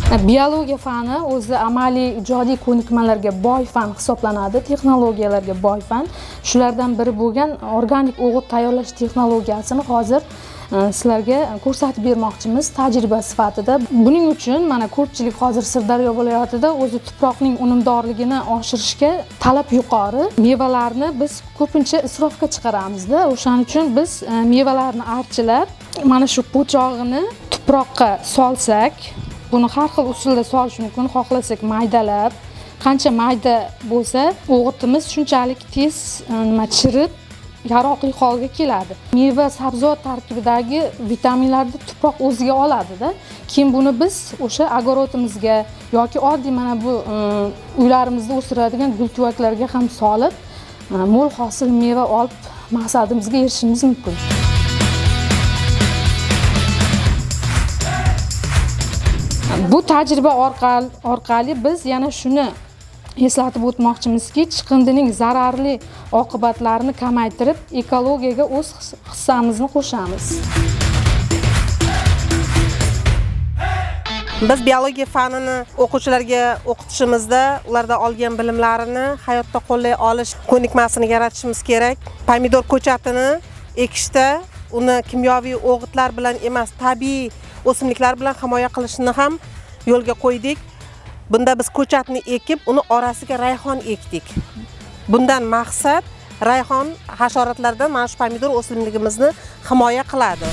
Biologiya fani o'zi amaliy ijodiy ko'nikmalarga boy fan hisoblanadi, texnologiyalarga boy fan. Shulardan biri bo'lgan organik o'g'it tayyorlash texnologiyasini hozir sizlarga ko'rsatib bermoqchimiz tajriba sifatida. Buning uchun mana ko'pchilik hozir Sirdaryo viloyatida o'zi tuproqning unumdorligini oshirishga talab yuqori. Mevalarni biz ko'pincha isrofga chiqaramizda. O'shaning uchun biz mevalarni archilab, mana shu po'chog'ini tuproqqa solsak, buni har xil usulda solish mumkin. Xohlasak maydalab, qancha mayda bo'lsa, o'g'itimiz shunchalik tez chirib, yaroqli holga keladi. Meva, sabzavot tarkibidagi vitaminlarni tuproq o'ziga oladi-da. Keyin buni biz o'sha agorodimizga yoki oddiy mana bu uylarimizda o'stiradigan gultuvaklarga ham solib, mo'l hosil meva olib maqsadimizga erishishimiz mumkin. Bu tajriba orqali biz yana shuni eslatib o'tmoqchimizki, chiqindining zararli oqibatlarini kamaytirib, ekologiyaga o'z hissamizni qo'shamiz. Biz biologiya fanini o'quvchilarga o'qitishimizda ulardan olgan bilimlarini hayotda qo'llay olish ko'nikmasini yaratishimiz kerak. Pomidor ko'chatini ekishda uni kimyoviy o'g'itlar bilan emas, tabiiy o'simliklar bilan himoya qilishni ham yo'lga qo'ydik. Bunda biz ko'chatni ekib, uni orasiga rayhon ekdik. Bundan maqsad rayhon hasharotlardan mana shu pomidor o'simligimizni himoya qiladi.